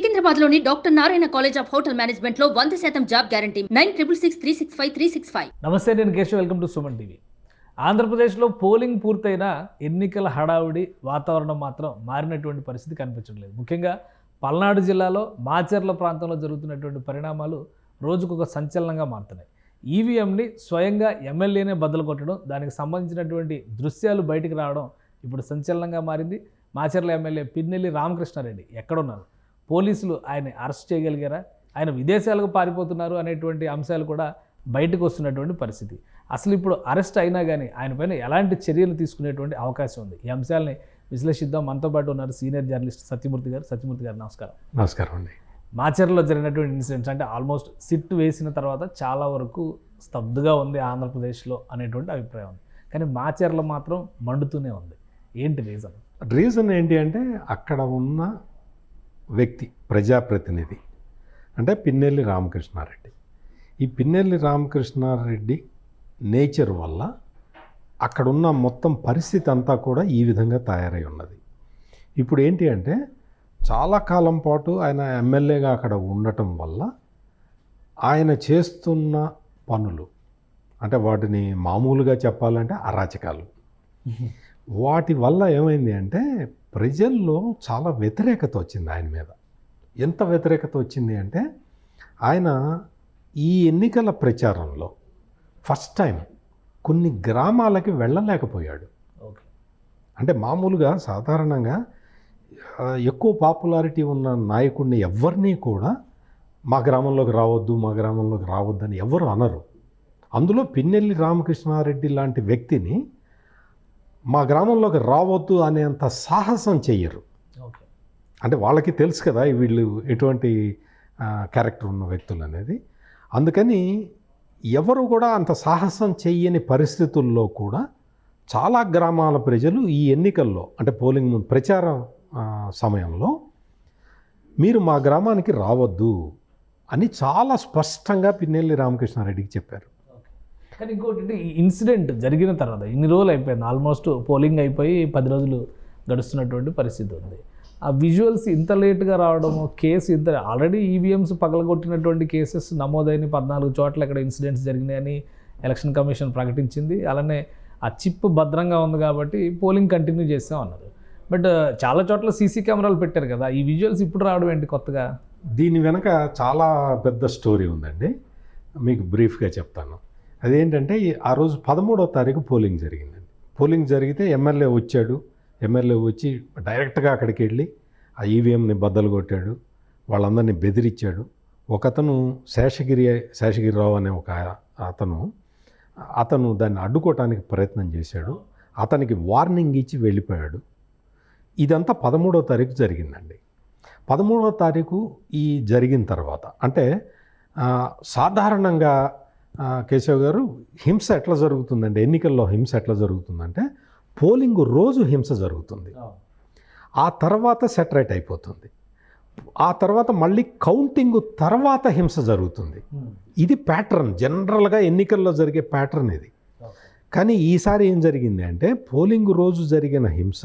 సికింద్రాబాద్లోని doctor Narayana college of hotel మేనేజ్మెంట్లో 100% job guarantee 966365 నమస్తే, నేను Keshav. Welcome to Suman TV. ఆంధ్రప్రదేశ్లో పోలింగ్ పూర్తయిన ఎన్నికల హడావుడి వాతావరణం మాత్రం మారినటువంటి పరిస్థితి కనిపించట్లేదు. ముఖ్యంగా పల్నాడు జిల్లాలో మాచర్ల ప్రాంతంలో జరుగుతున్నటువంటి పరిణామాలు రోజుకొక సంచలనంగా మారుతున్నాయి. ఈవీఎంని స్వయంగా ఎమ్మెల్యేనే బద్దలు కొట్టడం, దానికి సంబంధించినటువంటి దృశ్యాలు బయటికి రావడం ఇప్పుడు సంచలనంగా మారింది. మాచర్ల ఎమ్మెల్యే పిన్నెల్లి రామకృష్ణారెడ్డి ఎక్కడున్నారు? పోలీసులు ఆయన అరెస్ట్ చేయగలిగారా? ఆయన విదేశాలకు పారిపోతున్నారు అనేటువంటి అంశాలు కూడా బయటకు వస్తున్నటువంటి పరిస్థితి. అసలు ఇప్పుడు అరెస్ట్ అయినా కానీ ఆయన పైన ఎలాంటి చర్యలు తీసుకునేటువంటి అవకాశం ఉంది? ఈ అంశాలని విశ్లేషిద్దాం. మనతో పాటు ఉన్నారు సీనియర్ జర్నలిస్ట్ సత్యమూర్తి గారు. సత్యమూర్తి గారు నమస్కారం. నమస్కారం అండి. మాచర్లో జరిగినటువంటి ఇన్సిడెంట్స్ అంటే ఆల్మోస్ట్ సిట్ వేసిన తర్వాత చాలా వరకు స్తబ్దుగా ఉంది ఆంధ్రప్రదేశ్లో అనేటువంటి అభిప్రాయం ఉంది. కానీ మాచర్లో మాత్రం మండుతూనే ఉంది. ఏంటి రీజన్ ఏంటి అంటే అక్కడ ఉన్న వ్యక్తి ప్రజాప్రతినిధి అంటే పిన్నెల్లి రామకృష్ణారెడ్డి. ఈ పిన్నెల్లి రామకృష్ణారెడ్డి నేచర్ వల్ల అక్కడున్న మొత్తం పరిస్థితి అంతా కూడా ఈ విధంగా తయారై ఉన్నది. ఇప్పుడు ఏంటి అంటే చాలా కాలం పాటు ఆయన ఎమ్మెల్యేగా అక్కడ ఉండటం వల్ల ఆయన చేస్తున్న పనులు అంటే వాటిని మామూలుగా చెప్పాలంటే అరాచకాలు. వాటి వల్ల ఏమైంది అంటే ప్రజల్లో చాలా వ్యతిరేకత వచ్చింది ఆయన మీద. ఎంత వ్యతిరేకత వచ్చింది అంటే ఆయన ఈ ఎన్నికల ప్రచారంలో ఫస్ట్ టైం కొన్ని గ్రామాలకి వెళ్ళలేకపోయాడు. అంటే మామూలుగా సాధారణంగా ఎక్కువ పాపులారిటీ ఉన్న నాయకుడిని ఎవరిని కూడా మా గ్రామంలోకి రావద్దు అని ఎవరు అనరు. అందులో పిన్నెల్లి రామకృష్ణారెడ్డి లాంటి వ్యక్తిని మా గ్రామంలోకి రావద్దు అనేంత సాహసం చెయ్యరు. అంటే వాళ్ళకి తెలుసు కదా వీళ్ళు ఎటువంటి క్యారెక్టర్ ఉన్న వ్యక్తులు అనేది. అందుకని ఎవరు కూడా అంత సాహసం చెయ్యని పరిస్థితుల్లో కూడా చాలా గ్రామాల ప్రజలు ఈ ఎన్నికల్లో అంటే పోలింగ్ ముందు ప్రచార సమయంలో మీరు మా గ్రామానికి రావద్దు అని చాలా స్పష్టంగా పిన్నెల్లి రామకృష్ణారెడ్డికి చెప్పారు. కానీ ఇంకోటి, ఈ ఇన్సిడెంట్ జరిగిన తర్వాత ఇన్ని రోజులు అయిపోయింది, ఆల్మోస్ట్ పోలింగ్ అయిపోయి 10 రోజులు గడుస్తున్నటువంటి పరిస్థితి ఉంది. ఆ విజువల్స్ ఇంత లేట్గా రావడము, కేసు ఇంత ఆల్రెడీ ఈవీఎంస్ పగలగొట్టినటువంటి కేసెస్ నమోదైన 14 చోట్ల ఇక్కడ ఇన్సిడెంట్స్ జరిగినాయని ఎలక్షన్ కమిషన్ ప్రకటించింది. అలానే ఆ చిప్ భద్రంగా ఉంది కాబట్టి పోలింగ్ కంటిన్యూ చేస్తాం అన్నారు. బట్ చాలా చోట్ల సీసీ కెమెరాలు పెట్టారు కదా, ఈ విజువల్స్ ఇప్పుడు రావడం ఏంటి కొత్తగా? దీని వెనక చాలా పెద్ద స్టోరీ ఉందండి, మీకు బ్రీఫ్గా చెప్తాను. అదేంటంటే ఆ రోజు 13వ తారీఖు పోలింగ్ జరిగిందండి. పోలింగ్ జరిగితే ఎమ్మెల్యే వచ్చాడు. ఎమ్మెల్యే వచ్చి డైరెక్ట్గా అక్కడికి వెళ్ళి ఆ ఈవీఎంని బద్దలు కొట్టాడు, వాళ్ళందరినీ బెదిరించాడు. ఒకతను శేషగిరిరావు అనే ఒక అతను దాన్ని అడ్డుకోవటానికి ప్రయత్నం చేశాడు. అతనికి వార్నింగ్ ఇచ్చి వెళ్ళిపోయాడు. ఇదంతా 13వ తారీఖు జరిగిందండి. 13వ తారీఖు ఈ జరిగిన తర్వాత అంటే సాధారణంగా కేశవ్ గారు హింస ఎట్లా జరుగుతుందంటే, ఎన్నికల్లో హింస ఎట్లా జరుగుతుందంటే పోలింగ్ రోజు హింస జరుగుతుంది, ఆ తర్వాత సెటరేట్ అయిపోతుంది, ఆ తర్వాత మళ్ళీ కౌంటింగ్ తర్వాత హింస జరుగుతుంది. ఇది ప్యాటర్న్, జనరల్గా ఎన్నికల్లో జరిగే ప్యాటర్న్ ఇది. కానీ ఈసారి ఏం జరిగింది అంటే పోలింగ్ రోజు జరిగిన హింస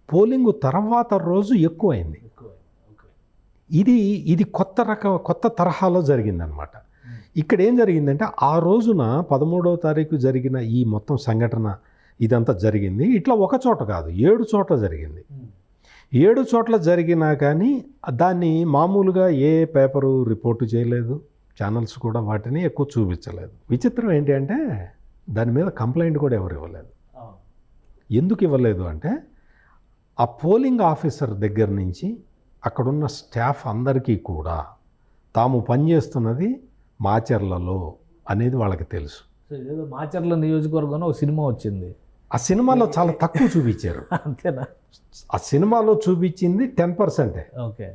పోలింగ్ తర్వాత రోజు ఎక్కువైంది. ఇది కొత్త తరహాలో జరిగిందనమాట. ఇక్కడ ఏం జరిగిందంటే ఆ రోజున 13వ తారీఖు జరిగిన ఈ మొత్తం సంఘటన ఇదంతా జరిగింది ఇట్లా ఒక చోట కాదు, 7 చోట్ల జరిగింది. 7 చోట్ల జరిగినా కానీ దాన్ని మామూలుగా ఏ పేపరు రిపోర్టు చేయలేదు, ఛానల్స్ కూడా వాటిని ఎక్కువ చూపించలేదు. విచిత్రం ఏంటి అంటే దాని మీద కంప్లైంట్ కూడా ఎవరు ఇవ్వలేదు. ఎందుకు ఇవ్వలేదు అంటే ఆ పోలింగ్ ఆఫీసర్ దగ్గర నుంచి అక్కడున్న స్టాఫ్ అందరికీ కూడా తాము పనిచేస్తున్నది మాచర్లలో అనేది వాళ్ళకి తెలుసు. ఏదో మాచర్ల నియోజకవర్గంలో ఒక సినిమా వచ్చింది, ఆ సినిమాలో చాలా తక్కువ చూపించారు. అంతేనా? ఆ సినిమాలో చూపించింది 10%. ఓకే,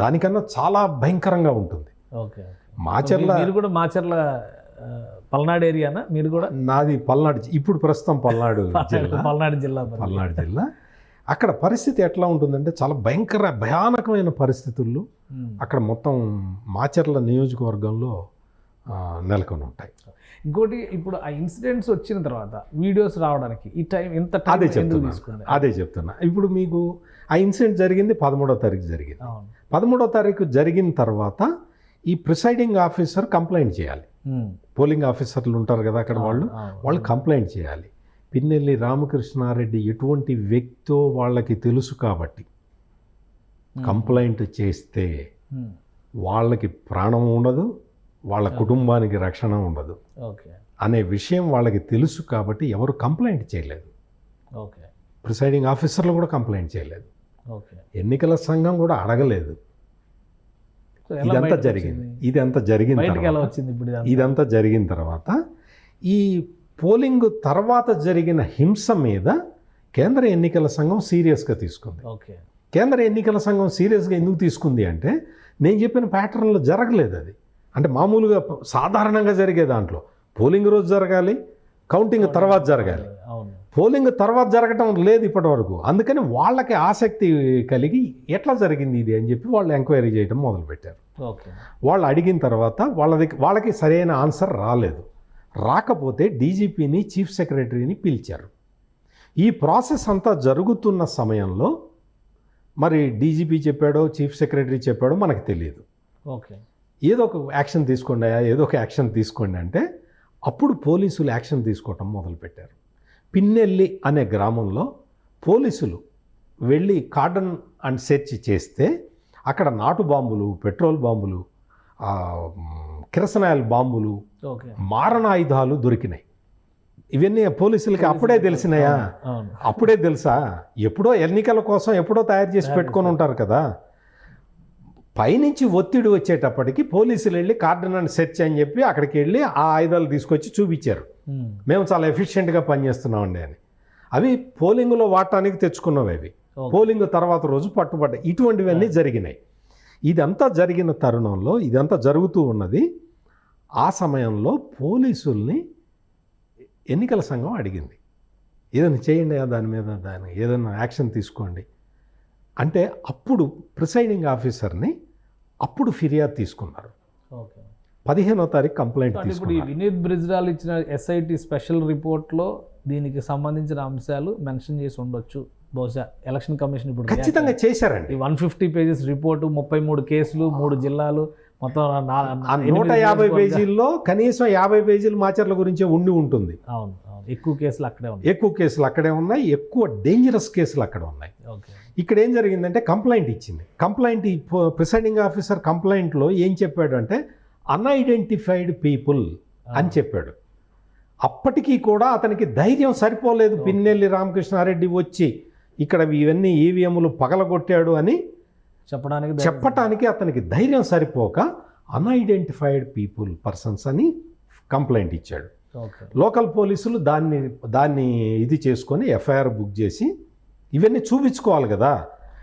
దానికన్నా చాలా భయంకరంగా ఉంటుంది. ఓకే. మాచర్ల మీరు కూడా మాచర్ల పల్నాడు ఏరియానా? మీరు కూడా? నాది పల్నాడు, ఇప్పుడు ప్రస్తుతం పల్నాడు జిల్లా. అక్కడ పరిస్థితి ఎట్లా ఉంటుందంటే చాలా భయానకమైన పరిస్థితుల్లో అక్కడ మొత్తం మాచర్ల నియోజకవర్గంలో నెలకొని ఉంటాయి. ఇంకోటి, ఇప్పుడు ఆ ఇన్సిడెంట్స్ వచ్చిన తర్వాత వీడియోస్ రావడానికి ఈ టైం ఇంత అదే చెప్తున్నా. ఇప్పుడు మీకు ఆ ఇన్సిడెంట్ జరిగింది 13వ తారీఖు జరిగింది. అవును. 13వ తారీఖు జరిగిన తర్వాత ఈ ప్రిసైడింగ్ ఆఫీసర్ కంప్లైంట్ చేయాలి. పోలింగ్ ఆఫీసర్లు ఉంటారు కదా అక్కడ, వాళ్ళు కంప్లైంట్ చేయాలి. పిన్నెల్లి రామకృష్ణారెడ్డి ఎటువంటి వ్యక్తో వాళ్ళకి తెలుసు కాబట్టి కంప్లైంట్ చేస్తే వాళ్ళకి ప్రాణం ఉండదు, వాళ్ళ కుటుంబానికి రక్షణ ఉండదు అనే విషయం వాళ్ళకి తెలుసు కాబట్టి ఎవరు కంప్లైంట్ చేయలేదు. ప్రిసైడింగ్ ఆఫీసర్లు కూడా కంప్లైంట్ చేయలేదు, ఎన్నికల సంఘం కూడా అడగలేదు. ఇదంతా జరిగిన తర్వాత ఈ పోలింగ్ తర్వాత జరిగిన హింస మీద కేంద్ర ఎన్నికల సంఘం సీరియస్గా తీసుకుంది. కేంద్ర ఎన్నికల సంఘం సీరియస్గా ఎందుకు తీసుకుంది అంటే, నేను చెప్పిన ప్యాటర్న్లో జరగలేదు అది. అంటే మామూలుగా సాధారణంగా జరిగే దాంట్లో పోలింగ్ రోజు జరగాలి, కౌంటింగ్ తర్వాత జరగాలి. పోలింగ్ తర్వాత జరగటం లేదు ఇప్పటి వరకు. అందుకని వాళ్ళకి ఆసక్తి కలిగి ఎట్లా జరిగింది ఇది అని చెప్పి వాళ్ళు ఎంక్వైరీ చేయడం మొదలుపెట్టారు. వాళ్ళు అడిగిన తర్వాత వాళ్ళకి సరైన ఆన్సర్ రాలేదు. రాకపోతే డీజీపీని, చీఫ్ సెక్రటరీని పిలిచారు. ఈ ప్రాసెస్ అంతా జరుగుతున్న సమయంలో మరి డీజీపీ చెప్పాడో చీఫ్ సెక్రటరీ చెప్పాడో మనకు తెలియదు. ఏదో ఒక యాక్షన్ తీసుకోండి అంటే అప్పుడు పోలీసులు యాక్షన్ తీసుకోవటం మొదలుపెట్టారు. పిన్నెల్లి అనే గ్రామంలో పోలీసులు వెళ్ళి కార్డన్ అండ్ సెర్చ్ చేస్తే అక్కడ నాటు బాంబులు, పెట్రోల్ బాంబులు, కిరసనాయిల్ బాంబులు, మారణాయుధాలు దొరికినాయి. ఇవన్నీ పోలీసులకి అప్పుడే తెలిసినాయా? అప్పుడే తెలుసా? ఎప్పుడో ఎన్నికల కోసం ఎప్పుడో తయారు చేసి పెట్టుకొని ఉంటారు కదా. పైనుంచి ఒత్తిడి వచ్చేటప్పటికి పోలీసులు వెళ్ళి కార్డన్ అండ్ సెర్చ్ అని చెప్పి అక్కడికి వెళ్ళి ఆ ఆయుధాలు తీసుకొచ్చి చూపించారు. మేము చాలా ఎఫిషియెంట్గా పనిచేస్తున్నామండి అని. అవి పోలింగ్లో వాడటానికి తెచ్చుకున్నవి. అవి పోలింగ్ తర్వాత రోజు పట్టుబడ్డాయి. ఇటువంటివన్నీ జరిగినాయి. ఇదంతా జరిగిన తరుణంలో ఇదంతా జరుగుతూ ఉన్నది. ఆ సమయంలో పోలీసుల్ని ఎన్నికల సంఘం అడిగింది, ఏదైనా చేయండి, దాని ఏదైనా యాక్షన్ తీసుకోండి అంటే అప్పుడు ప్రిసైడింగ్ ఆఫీసర్ని అప్పుడు ఫిర్యాదు తీసుకున్నారు. 15వ తారీఖు కంప్లైంట్ ఇప్పుడు ఈ వినీత్ బ్రిజ్లాల్ ఇచ్చిన ఎస్ఐటి స్పెషల్ రిపోర్ట్లో దీనికి సంబంధించిన అంశాలు మెన్షన్ చేసి ఉండొచ్చు బహుశా. ఎలక్షన్ కమిషన్ ఇప్పుడు ఖచ్చితంగా చేశారండి. 150 పేజెస్ రిపోర్టు, 33 కేసులు, 3 జిల్లాలు, మొత్తం 150 పేజీల్లో కనీసం 50 పేజీలు మాచర్ల గురించే ఉంటుంది. అవును, ఎక్కువ కేసులు అక్కడే ఉన్నాయి, ఎక్కువ డేంజరస్ కేసులు అక్కడ ఉన్నాయి. ఇక్కడ ఏం జరిగిందంటే కంప్లైంట్ ఇచ్చింది. ప్రిసైడింగ్ ఆఫీసర్ కంప్లైంట్లో ఏం చెప్పాడు అంటే అన్ఐడెంటిఫైడ్ పీపుల్ అని చెప్పాడు. అప్పటికీ కూడా అతనికి ధైర్యం సరిపోలేదు. పిన్నెల్లి రామకృష్ణారెడ్డి వచ్చి ఇక్కడ ఇవన్నీ ఈవీఎంలు పగలగొట్టాడు అని చెప్పటానికి అతనికి ధైర్యం సరిపోక అన్ఐడెంటిఫైడ్ పర్సన్స్ అని కంప్లైంట్ ఇచ్చాడు. లోకల్ పోలీసులు దాన్ని ఇది చేసుకొని ఎఫ్ఐఆర్ బుక్ చేసి ఇవన్నీ చూపించుకోవాలి కదా.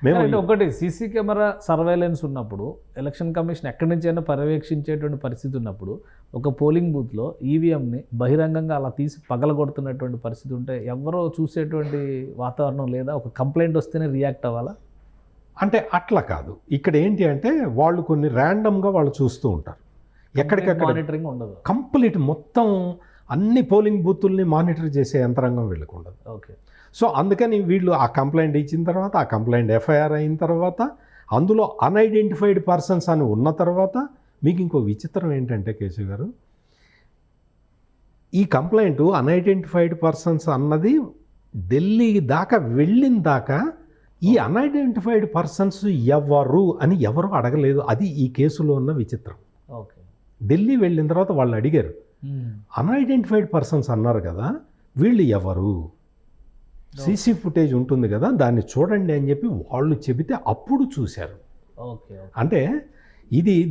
మేము ఒకటి సీసీ కెమెరా సర్వేలెన్స్ ఉన్నప్పుడు, ఎలక్షన్ కమిషన్ ఎక్కడి నుంచి అయినా పర్యవేక్షించేటువంటి పరిస్థితి ఉన్నప్పుడు, ఒక పోలింగ్ బూత్లో ఈవీఎంని బహిరంగంగా అలా తీసి పగలగొడుతున్నటువంటి పరిస్థితి ఉంటే ఎవరో చూసేటువంటి వాతావరణం లేదా? ఒక కంప్లైంట్ వస్తేనే రియాక్ట్ అవ్వాలా? అంటే అట్లా కాదు. ఇక్కడ ఏంటి అంటే వాళ్ళు కొన్ని ర్యాండమ్గా వాళ్ళు చూస్తూ ఉంటారు. ఎక్కడికక్కడ మానిటరింగ్ ఉండదు. కంప్లీట్ మొత్తం అన్ని పోలింగ్ బూతుల్ని మానిటర్ చేసే యంత్రాంగం వీళ్ళకు ఉండదు. ఓకే. సో అందుకని వీళ్ళు ఆ కంప్లైంట్ ఇచ్చిన తర్వాత, ఆ కంప్లైంట్ ఎఫ్ఐఆర్ అయిన తర్వాత, అందులో అన్ఐడెంటిఫైడ్ పర్సన్స్ అని ఉన్న తర్వాత, మీకు ఇంకో విచిత్రం ఏంటంటే కేశవ్ గారు, ఈ కంప్లైంట్ అన్ఐడెంటిఫైడ్ పర్సన్స్ అన్నది ఢిల్లీ దాకా వెళ్ళిన దాకా ఈ అన్ఐడెంటిఫైడ్ పర్సన్స్ ఎవరు అని ఎవరు అడగలేదు. అది ఈ కేసులో ఉన్న విచిత్రం. ఓకే. ఢిల్లీ వెళ్ళిన తర్వాత వాళ్ళు అడిగారు, అన్ఐడెంటిఫైడ్ పర్సన్స్ అన్నారు కదా, వీళ్ళు ఎవరు? సీసీ ఫుటేజ్ ఉంటుంది కదా, దాన్ని చూడండి అని చెప్పి వాళ్ళు చెబితే అప్పుడు చూశారు. అంటే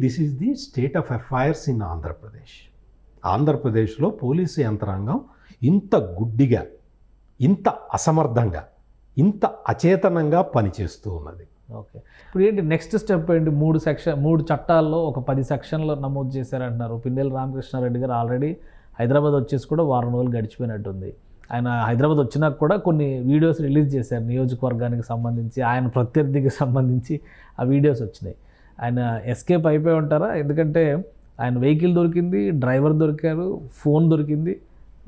this is the state of affairs in Andhra Pradesh. ఆంధ్రప్రదేశ్లో పోలీసు యంత్రాంగం ఇంత గుడ్డిగా, ఇంత అసమర్థంగా, ఇంత అచేతనంగా పనిచేస్తూ ఉన్నది. ఓకే. ఇప్పుడు ఏంటి నెక్స్ట్ స్టెప్ ఏంటి? 3 చట్టాల్లో ఒక 10 సెక్షన్లు నమోదు చేశారంటున్నారు. పిన్నెల్లి రామకృష్ణారెడ్డి గారు ఆల్రెడీ హైదరాబాద్ వచ్చేసి కూడా వారం రోజులు గడిచిపోయినట్టుంది. ఆయన హైదరాబాద్ వచ్చినాక కూడా కొన్ని వీడియోస్ రిలీజ్ చేశారు నియోజకవర్గానికి సంబంధించి, ఆయన ప్రత్యర్థికి సంబంధించి ఆ వీడియోస్ వచ్చినాయి. ఆయన ఎస్కేప్ అయిపోయి ఉంటారా? ఎందుకంటే ఆయన వెహికల్ దొరికింది, డ్రైవర్ దొరికారు, ఫోన్ దొరికింది,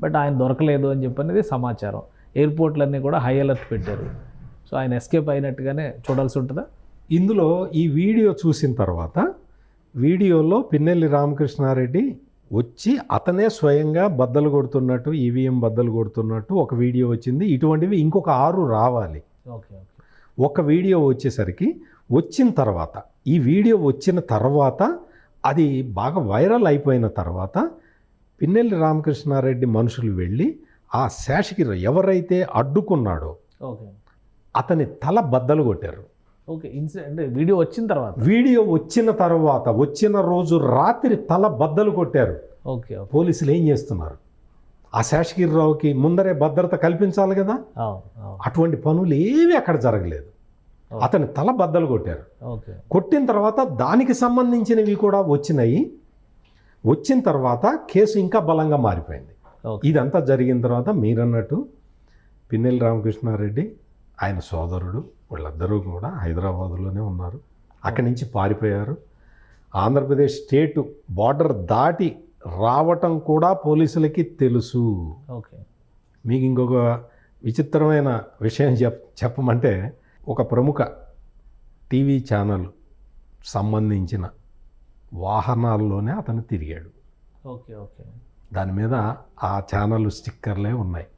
బట్ ఆయన దొరకలేదు అని చెప్పనేది సమాచారం. ఎయిర్పోర్ట్లన్నీ కూడా హై అలర్ట్ పెట్టారు. సో ఆయన ఎస్కేప్ అయినట్టుగానే చూడాల్సి ఉంటుందా? ఇందులో ఈ వీడియో చూసిన తర్వాత వీడియోలో పిన్నెల్లి రామకృష్ణారెడ్డి వచ్చి అతనే స్వయంగా బద్దలు కొడుతున్నట్టు, ఈవీఎం బద్దలు కొడుతున్నట్టు ఒక వీడియో వచ్చింది. ఇటువంటివి ఇంకొక 6 రావాలి. Okay okay. ఒక వీడియో వచ్చేసరికి వచ్చిన తర్వాత, ఈ వీడియో వచ్చిన తర్వాత అది బాగా వైరల్ అయిపోయిన తర్వాత పిన్నెల్లి రామకృష్ణారెడ్డి మనుషులు వెళ్ళి ఆ శేషగిరి ఎవరైతే అడ్డుకున్నాడో ఓకే అతని తల బద్దలు కొట్టారు. ఓకే. అంటే వీడియో వచ్చిన తర్వాత, వీడియో వచ్చిన తర్వాత వచ్చిన రోజు రాత్రి తల బద్దలు కొట్టారు. ఓకే. పోలీసులు ఏం చేస్తున్నారు? ఆ శేషగిరిరావుకి ముందరే భద్రత కల్పించాలి కదా. అటువంటి పనులు ఏవి అక్కడ జరగలేదు. అతని తల బద్దలు కొట్టారు. ఓకే. కొట్టిన తర్వాత దానికి సంబంధించినవి కూడా వచ్చినాయి. వచ్చిన తర్వాత కేసు ఇంకా బలంగా మారిపోయింది. ఇదంతా జరిగిన తర్వాత మీరన్నట్టు పిన్నెల్లి రామకృష్ణారెడ్డి ఆయన సోదరుడు వీళ్ళందరూ కూడా హైదరాబాదులోనే ఉన్నారు. అక్కడి నుంచి పారిపోయారు. ఆంధ్రప్రదేశ్ స్టేటు బార్డర్ దాటి రావటం కూడా పోలీసులకి తెలుసు. ఓకే. మీకు ఇంకొక విచిత్రమైన విషయం చెప్పమంటే, ఒక ప్రముఖ టీవీ ఛానల్ సంబంధించిన వాహనాల్లోనే అతను తిరిగాడు. Okay okay. దాని మీద ఆ ఛానల్ స్టిక్కర్లే ఉన్నాయి.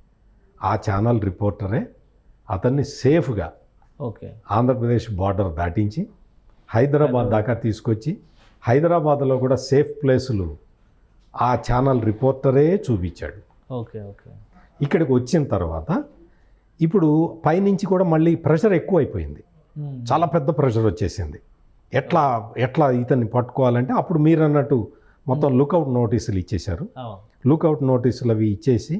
ఆ ఛానల్ రిపోర్టరే అతన్ని సేఫ్గా ఓకే ఆంధ్రప్రదేశ్ బార్డర్ దాటించి హైదరాబాద్ దాకా తీసుకొచ్చి, హైదరాబాద్లో కూడా సేఫ్ ప్లేసులు ఆ ఛానల్ రిపోర్టరే చూపించాడు. Okay okay. ఇక్కడికి వచ్చిన తర్వాత ఇప్పుడు పైనుంచి కూడా మళ్ళీ ప్రెషర్ ఎక్కువైపోయింది. చాలా పెద్ద ప్రెషర్ వచ్చేసింది. ఎట్లా ఇతన్ని పట్టుకోవాలంటే అప్పుడు మీరు అన్నట్టు మొత్తం లుకౌట్ నోటీసులు ఇచ్చేశారు. లుకౌట్ నోటీసులు అవి ఇచ్చేసి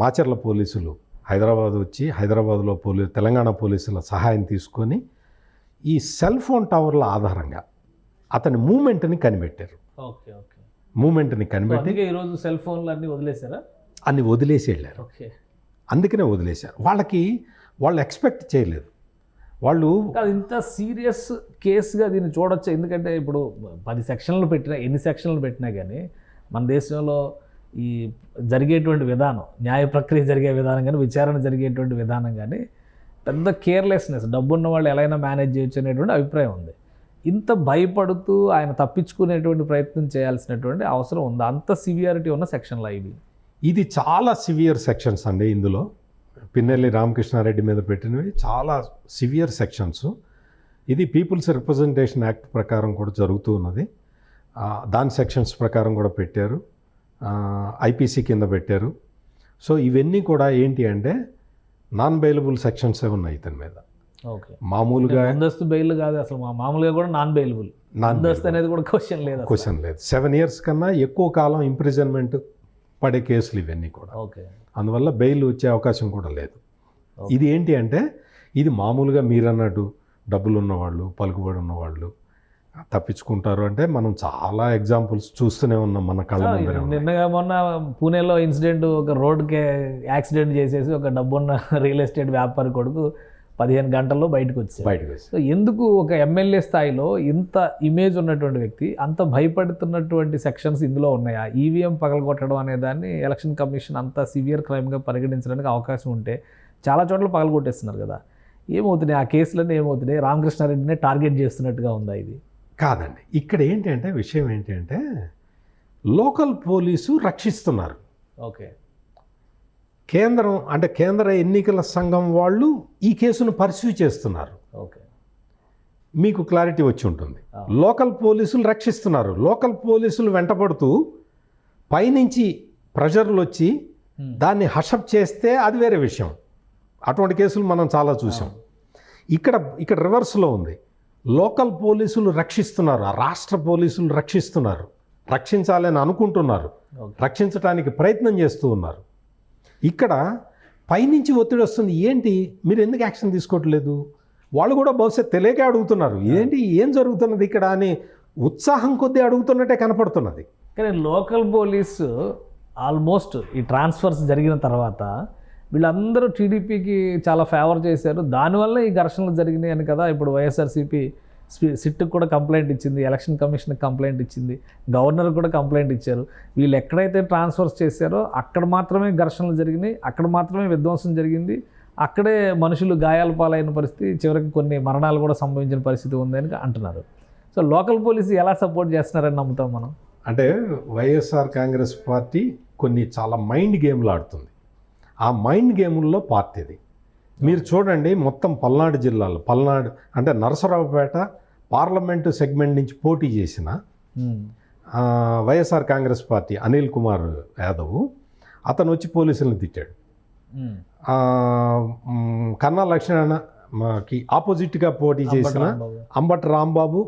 మాచర్ల పోలీసులు హైదరాబాద్ వచ్చి హైదరాబాద్లో తెలంగాణ పోలీసుల సహాయం తీసుకొని ఈ సెల్ ఫోన్ టవర్ల ఆధారంగా అతని మూమెంట్ని కనిపెట్టారు. Okay okay. మూమెంట్ని కనిపెట్టి ఈరోజు సెల్ ఫోన్లు అన్నీ వదిలేశారా? అన్ని వదిలేసి వెళ్ళారు. ఓకే. అందుకనే వదిలేశారు. వాళ్ళు ఎక్స్పెక్ట్ చేయలేదు. వాళ్ళు ఇంత సీరియస్ కేసుగా దీన్ని చూడొచ్చు. ఎందుకంటే ఇప్పుడు 10 సెక్షన్లు పెట్టినా, ఎన్ని సెక్షన్లు పెట్టినా కానీ మన దేశంలో ఈ జరిగేటువంటి విధానం, న్యాయ ప్రక్రియ జరిగే విధానం కానీ, విచారణ జరిగేటువంటి విధానం కానీ పెద్ద కేర్లెస్నెస్, డబ్బున్న వాళ్ళు ఎలా అయినా మేనేజ్ చేయొచ్చు అనేటువంటి అభిప్రాయం ఉంది. ఇంత భయపడుతూ ఆయన తప్పించుకునేటువంటి ప్రయత్నం చేయాల్సినటువంటి అవసరం ఉంది? అంత సివియారిటీ ఉన్న సెక్షన్లా ఇది చాలా సివియర్ సెక్షన్స్ అండి. ఇందులో పిన్నెల్లి రామకృష్ణారెడ్డి మీద పెట్టినవి చాలా సివియర్ సెక్షన్స్. ఇది పీపుల్స్ రిప్రజెంటేషన్ యాక్ట్ ప్రకారం కూడా జరుగుతూ ఉన్నది. దాని సెక్షన్స్ ప్రకారం కూడా పెట్టారు. ఐపీసీ కింద పెట్టారు. సో ఇవన్నీ కూడా ఏంటి అంటే నాన్ బెయిలబుల్ సెక్షన్సే ఉన్నాయి ఇతని మీద. ఓకే. మామూలుగా ముందస్తు బెయిల్ కాదు అసలు, మామూలుగా కూడా నాన్ బెయిలబుల్. ముందస్తు అనేది కూడా క్వశ్చన్ లేదు. 7 years కన్నా ఎక్కువ కాలం ఇంప్రిజన్మెంట్ పడే కేసులు ఇవన్నీ కూడా. ఓకే. అందువల్ల బెయిల్ వచ్చే అవకాశం కూడా లేదు. ఇది ఏంటి అంటే ఇది మామూలుగా మీరన్నట్టు డబ్బులు ఉన్నవాళ్ళు, పలుకుబడి ఉన్నవాళ్ళు తప్పించుకుంటారు అంటే మనం చాలా ఎగ్జాంపుల్స్ చూస్తూనే ఉన్నాం మన కళ్ళ ముందరే. నిన్నగా మొన్న పూణేలో ఇన్సిడెంట్, ఒక రోడ్కి యాక్సిడెంట్ చేసేసి ఒక డబ్బున్న రియల్ ఎస్టేట్ వ్యాపారి కొడుకు 15 గంటల్లో బయటకు వచ్చారు. సో ఎందుకు ఒక ఎమ్మెల్యే స్థాయిలో ఇంత ఇమేజ్ ఉన్నటువంటి వ్యక్తి అంత భయపడుతున్నటువంటి సెక్షన్స్ ఇందులో ఉన్నాయా? ఈవీఎం పగలగొట్టడం అనే దాన్ని ఎలక్షన్ కమిషన్ అంత సివియర్ క్రైమ్గా పరిగణించడానికి అవకాశం ఉంటే చాలా చోట్ల పగలగొట్టేస్తున్నారు కదా. ఏమవుతున్నాయి ఆ కేసులన్నీ? ఏమవుతున్నాయి? రామకృష్ణారెడ్డినే టార్గెట్ చేస్తున్నట్టుగా ఉందా ఇది? కాదండి. ఇక్కడ ఏంటంటే విషయం ఏంటంటే లోకల్ పోలీసు రక్షిస్తున్నారు. ఓకే. కేంద్ర ఎన్నికల సంఘం వాళ్ళు ఈ కేసును పర్స్యూ చేస్తున్నారు. ఓకే. మీకు క్లారిటీ వచ్చి ఉంటుంది. లోకల్ పోలీసులు రక్షిస్తున్నారు. లోకల్ పోలీసులు వెంటపడుతూ పైనుంచి ప్రెషర్లు వచ్చి దాన్ని హషప్ చేస్తే అది వేరే విషయం. అటువంటి కేసులు మనం చాలా చూసాం. ఇక్కడ రివర్స్లో ఉంది. లోకల్ పోలీసులు రక్షిస్తున్నారు, ఆ రాష్ట్ర పోలీసులు రక్షిస్తున్నారు, రక్షించాలని అనుకుంటున్నారు, రక్షించడానికి ప్రయత్నం చేస్తూ ఉన్నారు. ఇక్కడ పైనుంచి ఒత్తిడి వస్తుంది. ఏంటి మీరు ఎందుకు యాక్షన్ తీసుకోవట్లేదు? వాళ్ళు కూడా బహుశా తెలియక అడుగుతున్నారు, ఏంటి ఏం జరుగుతున్నది ఇక్కడ అని ఉత్సాహం కొద్దీ అడుగుతున్నట్టే కనపడుతున్నది. కానీ లోకల్ పోలీసు ఆల్మోస్ట్ ఈ ట్రాన్స్ఫర్స్ జరిగిన తర్వాత వీళ్ళందరూ టీడీపీకి చాలా ఫేవర్ చేశారు. దానివల్ల ఈ ఘర్షణలు జరిగినాయి అని కదా ఇప్పుడు వైఎస్ఆర్సీపీ సిట్కి కూడా కంప్లైంట్ ఇచ్చింది, ఎలక్షన్ కమిషన్కి కంప్లైంట్ ఇచ్చింది, గవర్నర్కి కూడా కంప్లైంట్ ఇచ్చారు. వీళ్ళు ఎక్కడైతే ట్రాన్స్ఫర్స్ చేశారో అక్కడ మాత్రమే ఘర్షణలు జరిగినాయి, అక్కడ మాత్రమే విధ్వంసం జరిగింది, అక్కడే మనుషులు గాయాల పాలైన పరిస్థితి, చివరికి కొన్ని మరణాలు కూడా సంభవించిన పరిస్థితి ఉందని అంటున్నారు. సో లోకల్ పోలీసు ఎలా సపోర్ట్ చేస్తున్నారని నమ్ముతాం మనం? అంటే వైఎస్ఆర్ కాంగ్రెస్ పార్టీ కొన్ని చాలా మైండ్ గేమ్లు ఆడుతుంది. ఆ మైండ్ గేముల్లో పార్టీ ఇది. మీరు చూడండి, మొత్తం పల్నాడు జిల్లాలో, పల్నాడు అంటే నరసరావుపేట పార్లమెంటు సెగ్మెంట్ నుంచి పోటీ చేసిన వైఎస్ఆర్ కాంగ్రెస్ పార్టీ అనిల్ కుమార్ యాదవ్, అతను వచ్చి పోలీసులను తిట్టాడు. కన్నా లక్ష్మణకి ఆపోజిట్గా పోటీ చేసిన అంబటి రాంబాబు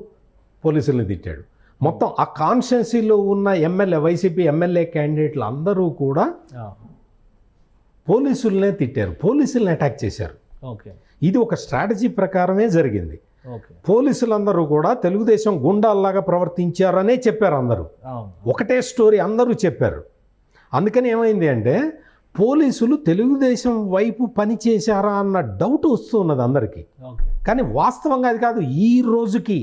పోలీసులను తిట్టాడు. మొత్తం ఆ కాన్స్టిట్యున్సీలో ఉన్న ఎమ్మెల్యే, వైసీపీ ఎమ్మెల్యే క్యాండిడేట్లు అందరూ కూడా పోలీసులనే తిట్టారు, పోలీసుల్ని అటాక్ చేశారు. ఇది ఒక స్ట్రాటజీ ప్రకారమే జరిగింది. పోలీసులందరూ కూడా తెలుగుదేశం గుండాల్లాగా ప్రవర్తించారనే చెప్పారు అందరూ. ఒకటే స్టోరీ అందరూ చెప్పారు. అందుకని ఏమైంది అంటే పోలీసులు తెలుగుదేశం వైపు పనిచేశారా అన్న డౌట్ వస్తున్నది అందరికీ. కానీ వాస్తవంగా అది కాదు. ఈ రోజుకి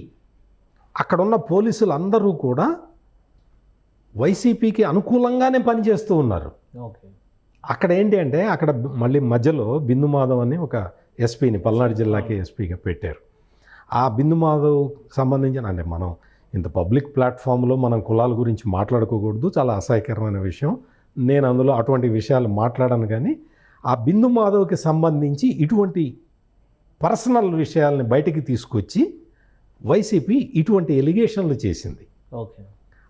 అక్కడున్న పోలీసులు అందరూ కూడా వైసీపీకి అనుకూలంగానే పనిచేస్తూ ఉన్నారు. అక్కడ ఏంటి అంటే అక్కడ మళ్ళీ మధ్యలో బిందు మాధవ్ అని ఒక ఎస్పీని పల్నాడు జిల్లాకి ఎస్పీగా పెట్టారు. ఆ బిందు మాధవ్ సంబంధించిన, అంటే మనం ఇంత పబ్లిక్ ప్లాట్ఫామ్లో మనం కులాల గురించి మాట్లాడుకోకూడదు, చాలా అసహ్యకరమైన విషయం. నేను అందులో అటువంటి విషయాలు మాట్లాడాను. కానీ ఆ బిందు మాధవ్కి సంబంధించి ఇటువంటి పర్సనల్ విషయాలని బయటికి తీసుకొచ్చి వైసీపీ ఇటువంటి ఎలిగేషన్లు చేసింది.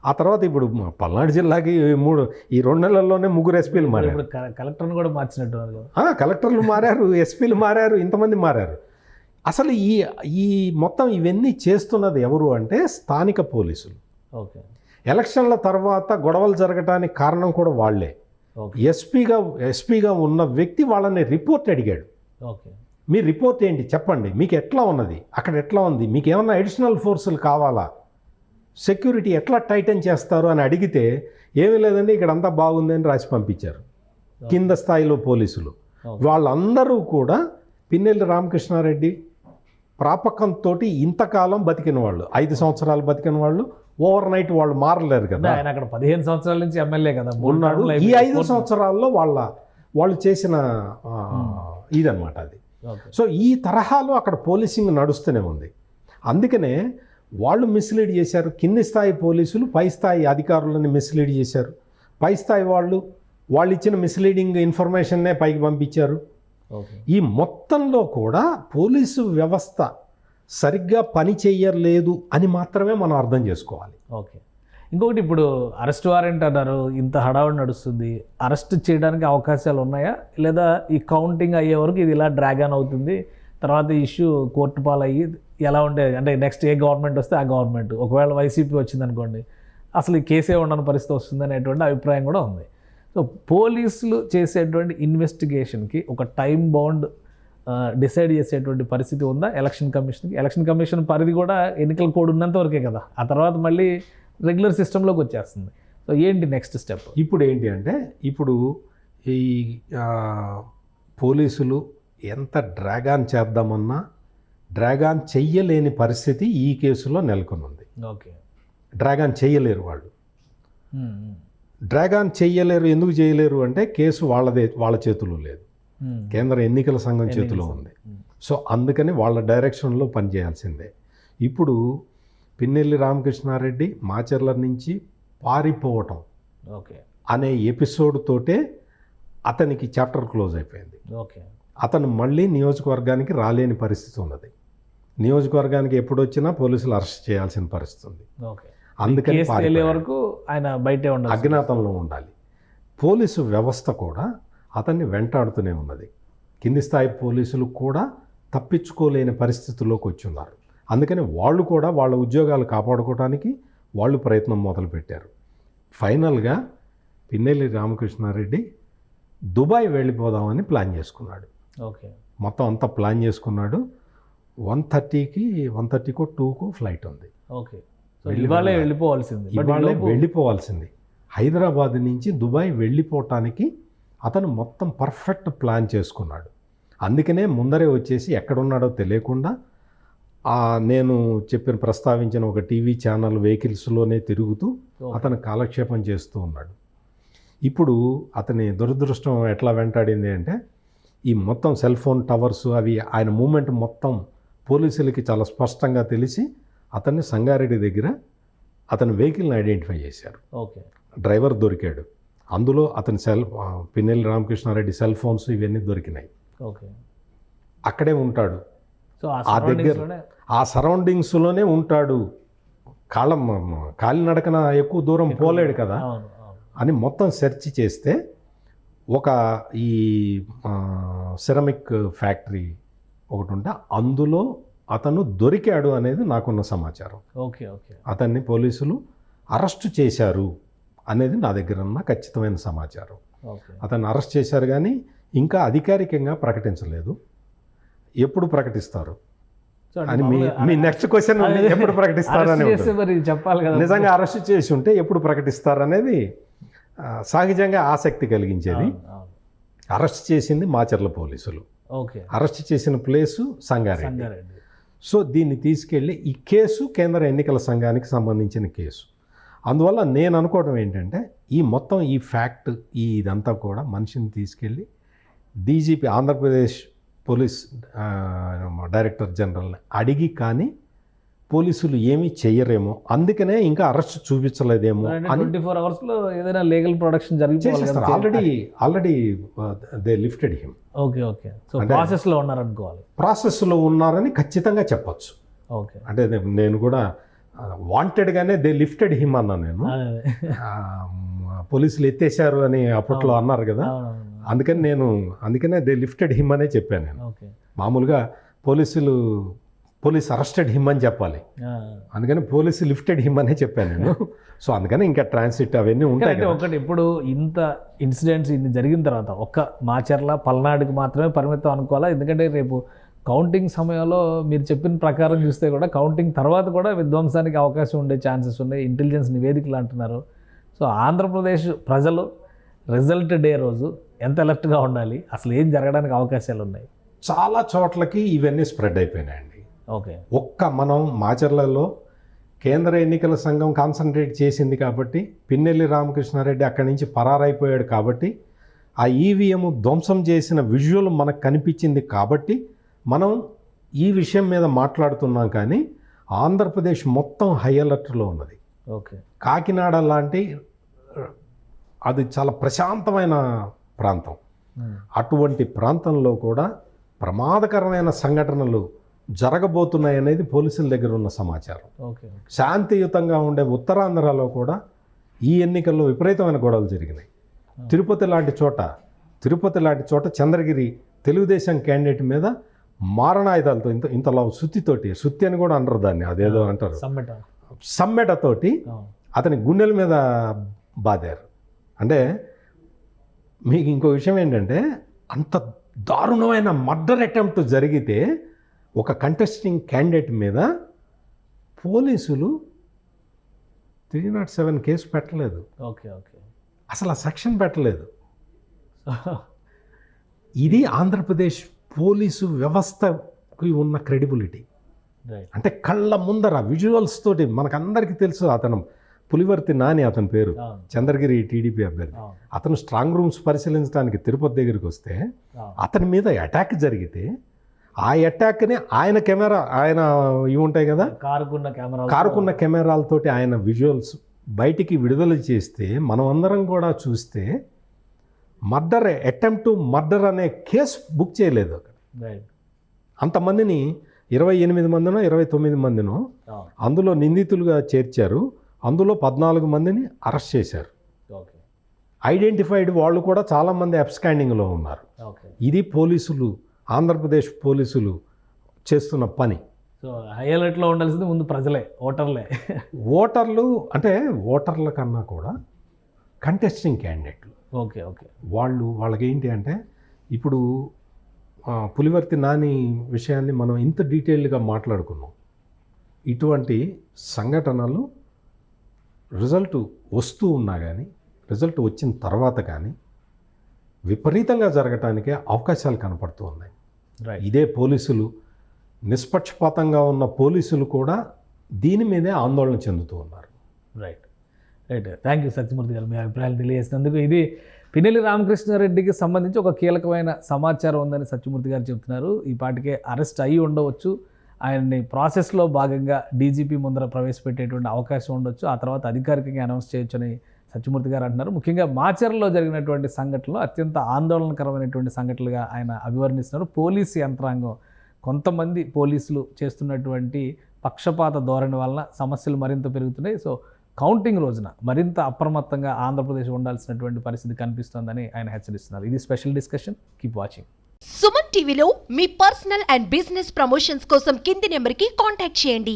ఆ తర్వాత ఇప్పుడు పల్నాడు జిల్లాకి ఈ 2 నెలల్లోనే 3 ఎస్పీలు మారారు. కలెక్టర్ని కూడా మార్చినట్టు, కలెక్టర్లు మారారు, ఎస్పీలు మారారు, ఇంతమంది మారారు. అసలు ఈ మొత్తం ఇవన్నీ చేస్తున్నది ఎవరు అంటే స్థానిక పోలీసులు. ఎలక్షన్ల తర్వాత గొడవలు జరగడానికి కారణం కూడా వాళ్ళే. ఎస్పీగా ఉన్న వ్యక్తి వాళ్ళని రిపోర్ట్ అడిగాడు. మీ రిపోర్ట్ ఏంటి చెప్పండి, మీకు ఎట్లా ఉన్నది, అక్కడ ఎట్లా ఉంది, మీకు ఏమన్నా అడిషనల్ ఫోర్సులు కావాలా, సెక్యూరిటీ ఎట్లా టైటన్ చేస్తారు అని అడిగితే ఏమీ లేదండి ఇక్కడ అంతా బాగుంది అని రాసి పంపించారు. కింద స్థాయిలో పోలీసులు వాళ్ళందరూ కూడా పిన్నెల్లి రామకృష్ణారెడ్డి ప్రాపకంతో ఇంతకాలం బతికిన వాళ్ళు, 5 సంవత్సరాలు బతికిన వాళ్ళు, ఓవర్ నైట్ వాళ్ళు మారలేరు కదా. ఆయన అక్కడ 15 సంవత్సరాల నుంచి ఎమ్మెల్యే కదా ఉన్నాడు. ఈ 5 సంవత్సరాల్లో వాళ్ళు చేసిన ఇదనమాట అది. సో ఈ తరహాలో అక్కడ పోలీసింగ్ నడుస్తూనే ఉంది. అందుకనే వాళ్ళు మిస్లీడ్ చేశారు. కింది స్థాయి పోలీసులు పై స్థాయి అధికారులని మిస్లీడ్ చేశారు. పై స్థాయి వాళ్ళు ఇచ్చిన మిస్లీడింగ్ ఇన్ఫర్మేషన్నే పైకి పంపించారు. ఈ మొత్తంలో కూడా పోలీసు వ్యవస్థ సరిగ్గా పని చేయలేదు అని మాత్రమే మనం అర్థం చేసుకోవాలి. ఇంకొకటి, ఇప్పుడు అరెస్ట్ వారెంట్ అన్నారు, ఇంత హడావుడి నడుస్తుంది, అరెస్ట్ చేయడానికి అవకాశాలు ఉన్నాయా, లేదా ఈ కౌంటింగ్ అయ్యే వరకు ఇది ఇలా డ్రాగ్ ఆన్ అవుతుంది, తర్వాత ఇష్యూ కోర్టు పాలయ్యి ఎలా ఉండేది అంటే నెక్స్ట్ ఏ గవర్నమెంట్ వస్తే ఆ గవర్నమెంట్, ఒకవేళ వైసీపీ వచ్చిందనుకోండి అసలు ఈ కేసే ఉండని పరిస్థితి వస్తుంది అనేటువంటి అభిప్రాయం కూడా ఉంది. సో పోలీసులు చేసేటువంటి ఇన్వెస్టిగేషన్కి ఒక టైం బౌండ్ డిసైడ్ చేసేటువంటి పరిస్థితి ఉందా ఎలక్షన్ కమిషన్కి? ఎలక్షన్ కమిషన్ పరిధి కూడా ఎన్నికల కోడ్ ఉన్నంత వరకే కదా, ఆ తర్వాత మళ్ళీ రెగ్యులర్ సిస్టంలోకి వచ్చేస్తుంది. సో ఏంటి నెక్స్ట్ స్టెప్? ఇప్పుడు ఏంటి అంటే ఇప్పుడు ఈ పోలీసులు ఎంత డ్రాగాన్ చేద్దామన్నా డ్రాగాన్ చెయ్యలేని పరిస్థితి ఈ కేసులో నెలకొనుంది. డ్రాగాన్ చెయ్యలేరు వాళ్ళు. డ్రాగాన్ చెయ్యలేరు. ఎందుకు చేయలేరు అంటే కేసు వాళ్ళ చేతిలో లేదు, కేంద్ర ఎన్నికల సంఘం చేతిలో ఉంది. సో అందుకని వాళ్ళ డైరెక్షన్లో పనిచేయాల్సిందే. ఇప్పుడు పిన్నెల్లి రామకృష్ణారెడ్డి మాచర్ల నుంచి పారిపోవటం అనే ఎపిసోడ్ తోటే అతనికి చాప్టర్ క్లోజ్ అయిపోయింది. అతను మళ్ళీ నియోజకవర్గానికి రాలేని పరిస్థితి ఉన్నది. నియోజకవర్గానికి ఎప్పుడు వచ్చినా పోలీసులు అరెస్ట్ చేయాల్సిన పరిస్థితి ఉంది. అందుకని వరకు ఆయన బయటే ఉండాలి, అజ్ఞాతంలో ఉండాలి. పోలీసు వ్యవస్థ కూడా అతన్ని వెంటాడుతూనే ఉన్నది. కింది స్థాయి పోలీసులు కూడా తప్పించుకోలేని పరిస్థితుల్లోకి వచ్చి ఉన్నారు. అందుకని వాళ్ళు కూడా వాళ్ళ ఉద్యోగాలు కాపాడుకోవడానికి వాళ్ళు ప్రయత్నం మొదలుపెట్టారు. ఫైనల్గా పిన్నెల్లి రామకృష్ణారెడ్డి దుబాయ్ వెళ్ళిపోదామని ప్లాన్ చేసుకున్నాడు. మొత్తం అంతా ప్లాన్ చేసుకున్నాడు. 1:30కో 2కో ఫ్లైట్ ఉంది. ఇవాళే వెళ్ళిపోవాల్సింది. హైదరాబాద్ నుంచి దుబాయ్ వెళ్ళిపోవటానికి అతను మొత్తం పర్ఫెక్ట్ ప్లాన్ చేసుకున్నాడు. అందుకనే ముందరే వచ్చేసి ఎక్కడున్నాడో తెలియకుండా నేను ప్రస్తావించిన ఒక టీవీ ఛానల్ వెహికల్స్లోనే తిరుగుతూ అతను కాలక్షేపం చేస్తూ ఉన్నాడు. ఇప్పుడు అతని దురదృష్టం ఎట్లా వెంటాడింది అంటే ఈ మొత్తం సెల్ ఫోన్ టవర్స్ అవి ఆయన మూమెంట్ మొత్తం పోలీసులకి చాలా స్పష్టంగా తెలిసి అతన్ని సంగారెడ్డి దగ్గర అతని వెహికల్ని ఐడెంటిఫై చేశారు. ఓకే. డ్రైవర్ దొరికాడు, అందులో అతని పిన్నెల్లి రామకృష్ణారెడ్డి సెల్ ఫోన్స్ ఇవన్నీ దొరికినాయి. ఓకే. అక్కడే ఉంటాడు, సో ఆ దగ్గర ఆ సరౌండింగ్స్లోనే ఉంటాడు. కాలినడకన ఎక్కువ దూరం పోలేడు కదా అని మొత్తం సెర్చ్ చేస్తే ఒక ఈ సిరమిక్ ఫ్యాక్టరీ ఒకటి ఉంటే అందులో అతను దొరికాడు అనేది నాకున్న సమాచారం. ఓకే. ఓకే. అతన్ని పోలీసులు అరెస్టు చేశారు అనేది నా దగ్గర ఉన్న ఖచ్చితమైన సమాచారం. ఓకే. అతన్ని అరెస్ట్ చేశారు కానీ ఇంకా అధికారికంగా ప్రకటించలేదు. ఎప్పుడు ప్రకటిస్తారు అని మీ నెక్స్ట్ క్వశ్చన్ ఎప్పుడు ప్రకటిస్తారు అని చెప్పాలి కదా. నిజంగా అరెస్ట్ చేసి ఉంటే ఎప్పుడు ప్రకటిస్తారు అనేది సహజంగా ఆసక్తి కలిగించేది. అరెస్ట్ చేసింది మాచర్ల పోలీసులు, ఓకే. అరెస్ట్ చేసిన ప్లేసు సంగారెడ్డి. సో దీన్ని తీసుకెళ్ళి ఈ కేసు కేంద్ర ఎన్నికల సంఘానికి సంబంధించిన కేసు. అందువల్ల నేను అనుకోవడం ఏంటంటే ఈ మొత్తం ఈ ఫ్యాక్ట్ ఇదంతా కూడా మనిషిని తీసుకెళ్ళి డీజీపీ ఆంధ్రప్రదేశ్ పోలీస్ డైరెక్టర్ జనరల్ని అడిగి కానీ పోలీసులు ఏమీ చెయ్యరేమో, అందుకనే ఇంకా అరెస్ట్ చూపించలేదేమో అని 24 అవర్స్లో ఏదైనా లీగల్ ప్రొడక్షన్ చేసేస్తారు. Already they lifted him. Okay. Okay. So ప్రాసెస్లో ఉన్నారనుకోవాలి. ప్రాసెస్లో ఉన్నారని ఖచ్చితంగా చెప్పచ్చు. ఓకే. అంటే నేను కూడా వాంటెడ్గానే దే లిఫ్టెడ్ హిమ్ అన్నా నేను. పోలీసులు ఎత్తేసారు అని అప్పట్లో అన్నారు కదా, అందుకనే దే లిఫ్టెడ్ హిమ్ అనే చెప్పాను నేను. మామూలుగా పోలీస్ అరెస్టెడ్ హిమ్ అని చెప్పాలి, అందుకని పోలీసు లిఫ్టెడ్ హిమ్ అనే చెప్పాను నేను. సో అందుకని ఇంకా ట్రాన్సిట్ అవన్నీ ఉంటాయి. ఒకటి ఇప్పుడు ఇంత ఇన్సిడెంట్స్ ఇన్ని జరిగిన తర్వాత ఒక్క మాచర్ల పల్నాడుకి మాత్రమే పరిమితం అనుకోవాలా? ఎందుకంటే రేపు కౌంటింగ్ సమయంలో మీరు చెప్పిన ప్రకారం చూస్తే కూడా కౌంటింగ్ తర్వాత కూడా విధ్వంసానికి అవకాశం ఉండే ఛాన్సెస్ ఉన్నాయి, ఇంటెలిజెన్స్ నివేదికలు అంటున్నారు. సో ఆంధ్రప్రదేశ్ ప్రజలు రిజల్ట్ డే రోజు ఎంత అలర్ట్గా ఉండాలి, అసలు ఏం జరగడానికి అవకాశాలు ఉన్నాయి? చాలా చోట్లకి ఇవన్నీ స్ప్రెడ్ అయిపోయినాయండి. ఓకే. ఒక్క మనం మాచర్లలో కేంద్ర ఎన్నికల సంఘం కాన్సన్ట్రేట్ చేసింది కాబట్టి, పిన్నెల్లి రామకృష్ణారెడ్డి అక్కడి నుంచి పరారైపోయాడు కాబట్టి, ఆ ఈవీఎం ధ్వంసం చేసిన విజువల్ మనకు కనిపించింది కాబట్టి మనం ఈ విషయం మీద మాట్లాడుతున్నాం. కానీ ఆంధ్రప్రదేశ్ మొత్తం హై అలర్ట్లో ఉన్నది. ఓకే. కాకినాడ లాంటి అది చాలా ప్రశాంతమైన ప్రాంతం, అటువంటి ప్రాంతంలో కూడా ప్రమాదకరమైన సంఘటనలు జరగబోతున్నాయి అనేది పోలీసుల దగ్గర ఉన్న సమాచారం. ఓకే. శాంతియుతంగా ఉండే ఉత్తరాంధ్రలో కూడా ఈ ఎన్నికల్లో విపరీతమైన గొడవలు జరిగినాయి. తిరుపతి లాంటి చోట చంద్రగిరి తెలుగుదేశం క్యాండిడేట్ మీద మారణాయుధాలతో ఇంతలా సుత్తి అని కూడా అంటారు దాన్ని, అదేదో అంటారు, సమ్మెటతోటి అతని గుండెల మీద బాదారు. అంటే మీకు ఇంకో విషయం ఏంటంటే, అంత దారుణమైన మర్డర్ అటెంప్ట్ జరిగితే ఒక కంటెస్టింగ్ క్యాండిడేట్ మీద పోలీసులు 307 కేసు పెట్టలేదు. ఓకే. ఓకే. అసలు ఆ సెక్షన్ పెట్టలేదు. ఇది ఆంధ్రప్రదేశ్ పోలీసు వ్యవస్థకి ఉన్న క్రెడిబిలిటీ. అంటే కళ్ళ ముందర విజువల్స్ తోటి మనకందరికీ తెలుసు. అతను పులివర్తి నాని అతని పేరు, చంద్రగిరి టీడీపీ అభ్యర్థి. అతను స్ట్రాంగ్ రూమ్స్ పరిశీలించడానికి తిరుపతి దగ్గరికి వస్తే అతని మీద అటాక్ జరిగితే ఆ అటాక్ని ఆయన ఇవి ఉంటాయి కదా, కారుకున్న కెమెరాలతోటి ఆయన విజువల్స్ బయటికి విడుదల చేస్తే మనం అందరం కూడా చూస్తే అటెంప్ట్ టు మర్డర్ అనే కేసు బుక్ చేయలేదు అక్కడ. అంతమందిని 28 మందినో 29 మందినో అందులో నిందితులుగా చేర్చారు. అందులో 14 మందిని అరెస్ట్ చేశారు. ఐడెంటిఫైడ్ వాళ్ళు కూడా చాలామంది అబ్స్కాండింగ్లో ఉన్నారు. ఇది ఆంధ్రప్రదేశ్ పోలీసులు చేస్తున్న పని. సో హైలైట్లో ఉండాల్సింది ముందు ప్రజలే, ఓటర్లు అంటే ఓటర్ల కన్నా కూడా కంటెస్టింగ్ క్యాండిడేట్లు. ఓకే. ఓకే. వాళ్ళకి ఏంటి అంటే, ఇప్పుడు పులివర్తి నాని విషయాన్ని మనం ఇంత డీటెయిల్డ్గా మాట్లాడుకున్నాం. ఇటువంటి సంఘటనలు రిజల్ట్ వస్తూ ఉన్నా కానీ, రిజల్ట్ వచ్చిన తర్వాత కానీ విపరీతంగా జరగటానికే అవకాశాలు కనపడుతూ ఉన్నాయి. ఇదే పోలీసులు, నిష్పక్షపాతంగా ఉన్న పోలీసులు కూడా దీని మీదే ఆందోళన చెందుతూ ఉన్నారు. రైట్. థ్యాంక్ యూ సత్యమూర్తి గారు, మీ అభిప్రాయాలు తెలియజేసినందుకు. ఇది పిన్నెల్లి రామకృష్ణారెడ్డికి సంబంధించి ఒక కీలకమైన సమాచారం ఉందని సత్యమూర్తి గారు చెబుతున్నారు. ఈ పాటికే అరెస్ట్ అయ్యి ఉండవచ్చు, ఆయన్ని ప్రాసెస్లో భాగంగా డీజీపీ ముందర ప్రవేశపెట్టేటువంటి అవకాశం ఉండొచ్చు, ఆ తర్వాత అధికారికంగా అనౌన్స్ చేయొచ్చని సత్యమూర్తి గారు అంటున్నారు. ముఖ్యంగా మాచర్లలో జరిగినటువంటి సంఘటనలు అత్యంత ఆందోళనకరమైనటువంటి సంఘటనలుగా ఆయన అభివర్ణిస్తున్నారు. పోలీసు యంత్రాంగం, కొంతమంది పోలీసులు చేస్తున్నటువంటి పక్షపాత ధోరణి వలన సమస్యలు మరింత పెరుగుతున్నాయి. సో కౌంటింగ్ రోజున మరింత అప్రమత్తంగా ఆంధ్రప్రదేశ్ ఉండాల్సినటువంటి పరిస్థితి కనిపిస్తోందని ఆయన హెచ్చరిస్తున్నారు. ఇది special discussion. Keep watching. Suman టీవీలో మీ పర్సనల్ అండ్ బిజినెస్ ప్రమోషన్స్ కోసం కింది నెంబర్కి కాంటాక్ట్ చేయండి.